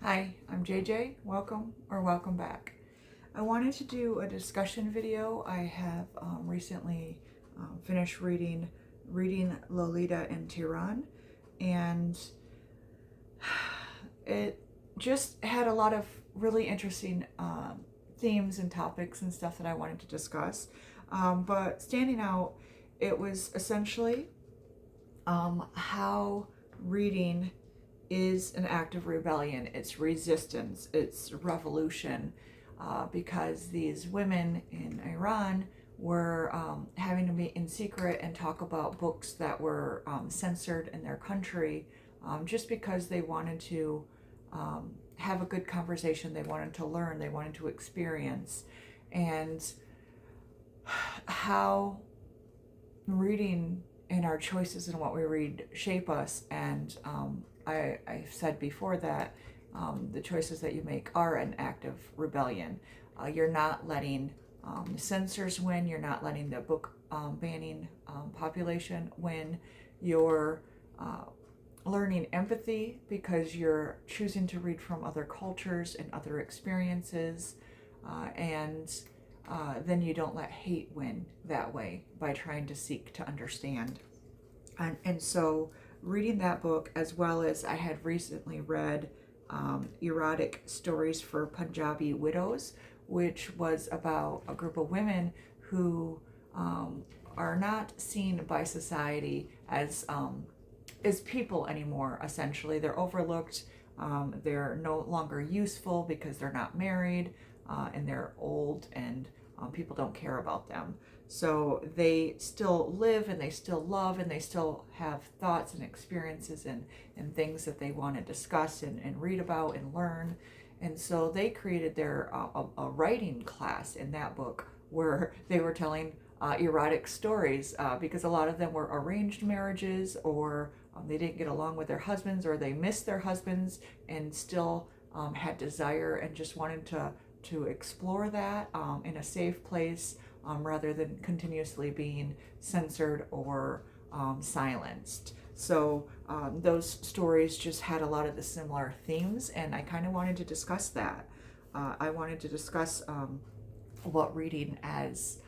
Hi, I'm JJ. Welcome back. I wanted to do a discussion video. I have recently finished reading Lolita in Tehran, and it just had a lot of really interesting themes and topics and stuff that I wanted to discuss. But standing out, it was essentially how reading is an act of rebellion, it's resistance, it's revolution, because these women in Iran were having to meet in secret and talk about books that were censored in their country, just because they wanted to have a good conversation, they wanted to learn, they wanted to experience, and how reading and our choices and what we read shape us. And I've said before that the choices that you make are an act of rebellion. You're not letting the censors win. You're not letting the book banning population win. You're learning empathy because you're choosing to read from other cultures and other experiences. And then you don't let hate win that way by trying to seek to understand. And so reading that book, as well as I had recently read Erotic Stories for Punjabi Widows, which was about a group of women who are not seen by society as people anymore. Essentially, they're overlooked. They're no longer useful because they're not married, and they're old, and people don't care about them. So they still live and they still love and they still have thoughts and experiences and things that they want to discuss and read about and learn. And so they created their a writing class in that book where they were telling erotic stories, because a lot of them were arranged marriages, or they didn't get along with their husbands, or they missed their husbands and still had desire and just wanted to explore that in a safe place, rather than continuously being censored or silenced. So those stories just had a lot of the similar themes, and I kind of wanted to discuss that. I wanted to discuss what reading as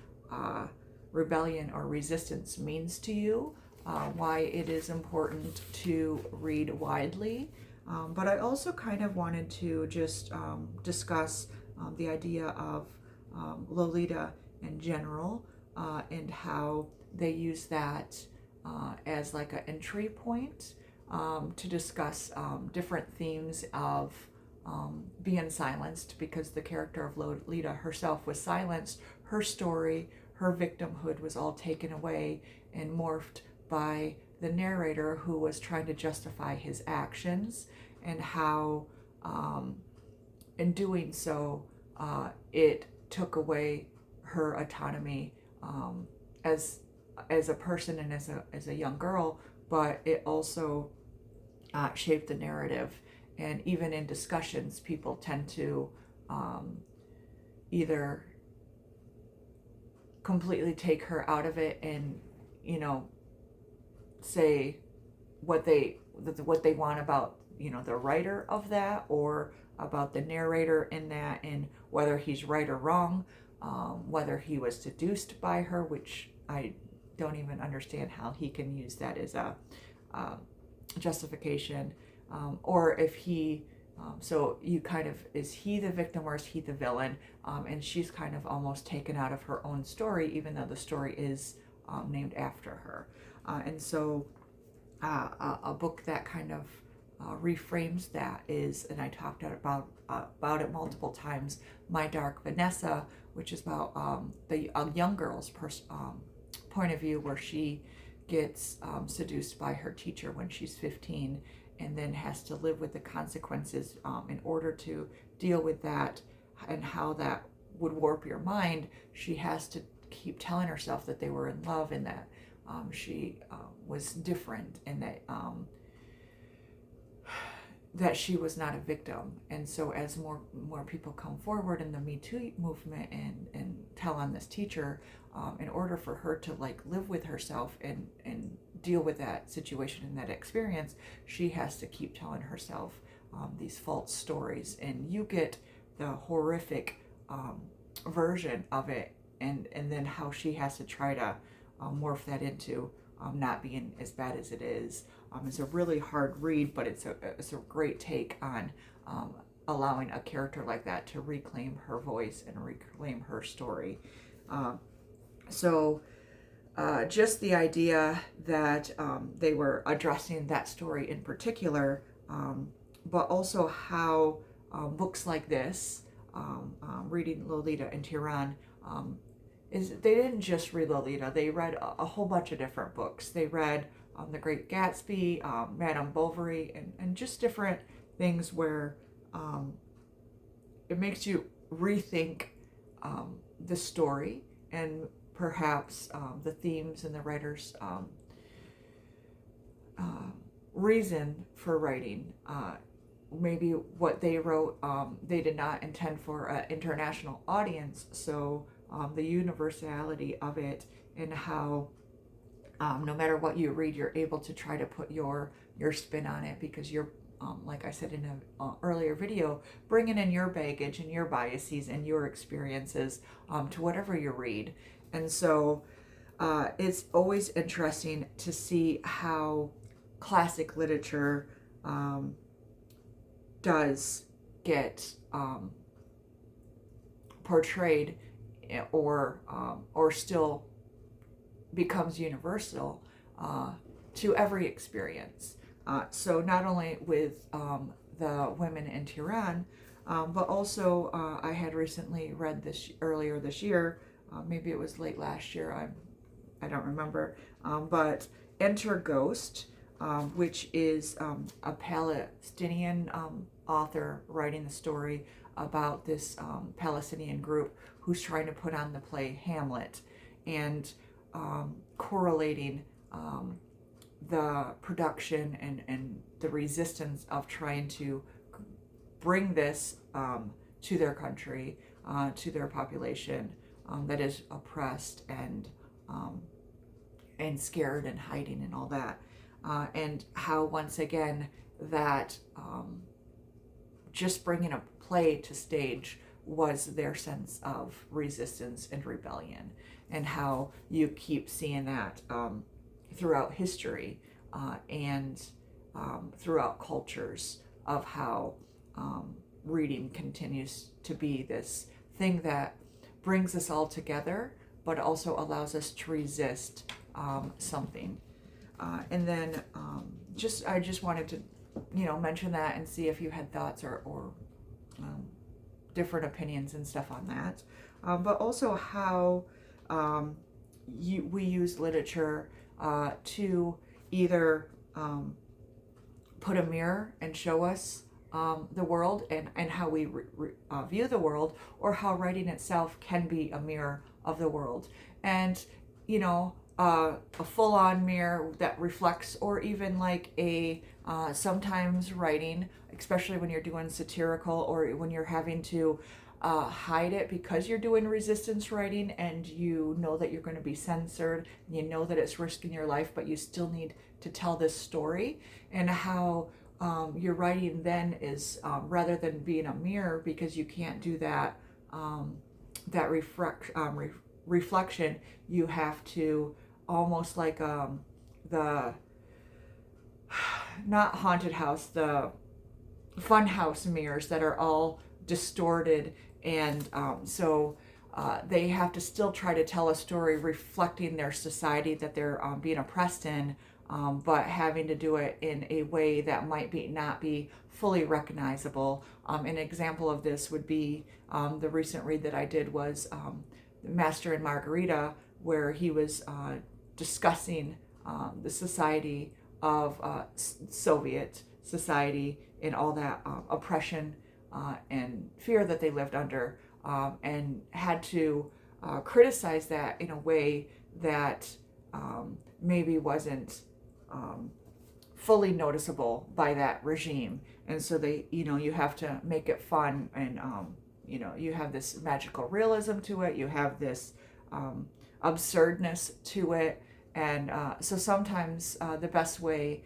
rebellion or resistance means to you, why it is important to read widely. But I also kind of wanted to just discuss the idea of Lolita in general, and how they use that as like an entry point to discuss different themes of being silenced, because the character of Lolita herself was silenced. Her story, her victimhood was all taken away and morphed by the narrator, who was trying to justify his actions, and how in doing so it took away her autonomy as a person and as a young girl, but it also shaped the narrative. And even in discussions, people tend to either completely take her out of it and, say what they want about, the writer of that, or about the narrator in that, and whether he's right or wrong, whether he was seduced by her, which I don't even understand how he can use that as a justification, or if he, so you kind of, is he the victim or is he the villain? And she's kind of almost taken out of her own story, even though the story is named after her. And so a book that kind of reframes that is, and I talked about it multiple times, My Dark Vanessa, which is about a young girl's point of view, where she gets seduced by her teacher when she's 15, and then has to live with the consequences in order to deal with that, and how that would warp your mind. She has to keep telling herself that they were in love, and that she was different, and that she was not a victim. And so as more people come forward in the Me Too movement and tell on this teacher, in order for her to like live with herself and deal with that situation and that experience, she has to keep telling herself these false stories, and you get the horrific version of it, and then how she has to try to morph that into not being as bad as it is. It's a really hard read, but it's a great take on allowing a character like that to reclaim her voice and reclaim her story. So just the idea that they were addressing that story in particular, but also how books like this, reading Lolita in Tehran, is they didn't just read Lolita. They read a whole bunch of different books. They read The Great Gatsby, Madame Bovary, and just different things where it makes you rethink the story and perhaps the themes and the writer's reason for writing. Maybe what they wrote, they did not intend for an international audience, so the universality of it, and how no matter what you read, you're able to try to put your spin on it, because you're, like I said in an earlier video, bringing in your baggage and your biases and your experiences to whatever you read. And so it's always interesting to see how classic literature does get portrayed, or still becomes universal to every experience. So not only with the women in Tehran, but also I had recently read earlier this year, maybe it was late last year, I don't remember, but Enter Ghost, which is a Palestinian author writing the story about this Palestinian group who's trying to put on the play Hamlet, and correlating the production and the resistance of trying to bring this to their country, to their population that is oppressed and scared and hiding and all that. And how, once again, that just bringing a play to stage was their sense of resistance and rebellion, and how you keep seeing that throughout history and throughout cultures, of how reading continues to be this thing that brings us all together, but also allows us to resist something. And then I just wanted to, mention that and see if you had thoughts or different opinions and stuff on that. But also how we use literature to either put a mirror and show us the world and how we view the world, or how writing itself can be a mirror of the world. And, a full-on mirror that reflects, or even like a sometimes writing, especially when you're doing satirical, or when you're having to hide it because you're doing resistance writing, and you know that you're going to be censored, and you know that it's risking your life, but you still need to tell this story. And how your writing then is, rather than being a mirror, because you can't do that reflection, you have to almost like the not haunted house, the fun house mirrors that are all distorted, and so they have to still try to tell a story reflecting their society that they're being oppressed in, but having to do it in a way that might not be fully recognizable. An example of this would be the recent read that I did was Master and Margarita, where he was discussing the society of Soviet society and all that oppression and fear that they lived under, and had to criticize that in a way that maybe wasn't fully noticeable by that regime. And so they, you have to make it fun, and you have this magical realism to it, you have this absurdness to it. And so sometimes the best way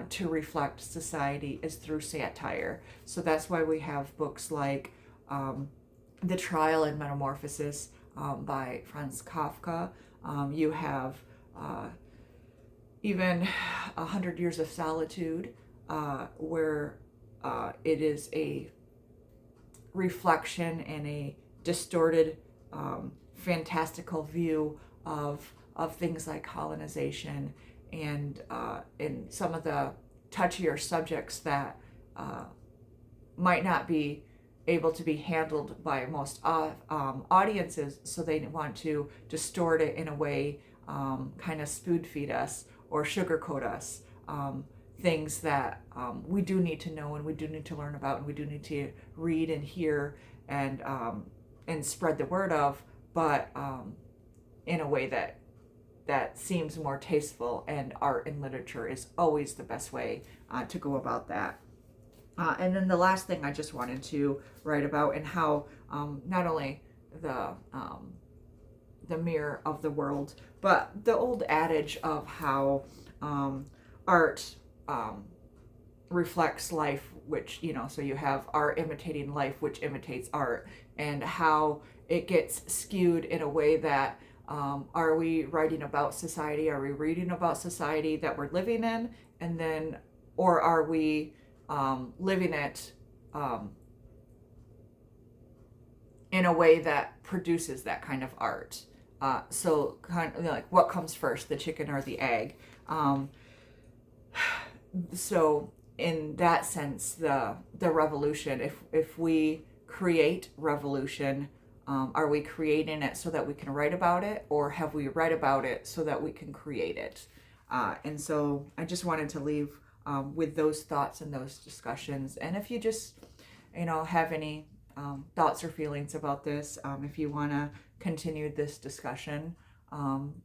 to reflect society is through satire. So that's why we have books like The Trial and Metamorphosis by Franz Kafka. You have even 100 Years of Solitude, where it is a reflection and a distorted, fantastical view of things like colonization and some of the touchier subjects that might not be able to be handled by most audiences, so they want to distort it in a way, kind of spoon feed us or sugarcoat us, things that we do need to know and we do need to learn about and we do need to read and hear and spread the word of, but in a way that seems more tasteful, and art and literature is always the best way to go about that. And then the last thing I just wanted to write about, and how not only the mirror of the world, but the old adage of how art reflects life, which, so you have art imitating life, which imitates art, and how it gets skewed in a way that are we writing about society? Are we reading about society that we're living in? And then, or are we living it in a way that produces that kind of art? So kind of like, what comes first, the chicken or the egg? So in that sense, the revolution, if we create revolution, are we creating it so that we can write about it, or have we read about it so that we can create it? And so I just wanted to leave with those thoughts and those discussions. And if you just, have any thoughts or feelings about this, if you want to continue this discussion,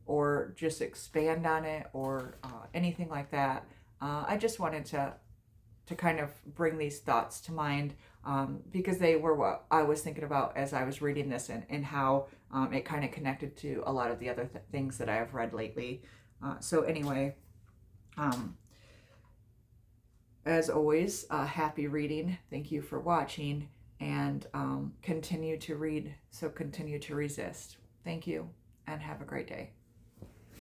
or just expand on it, or anything like that, I just wanted to kind of bring these thoughts to mind, because they were what I was thinking about as I was reading this, and how it kind of connected to a lot of the other things that I have read lately. So anyway, as always, happy reading. Thank you for watching, and continue to read, so continue to resist. Thank you, and have a great day.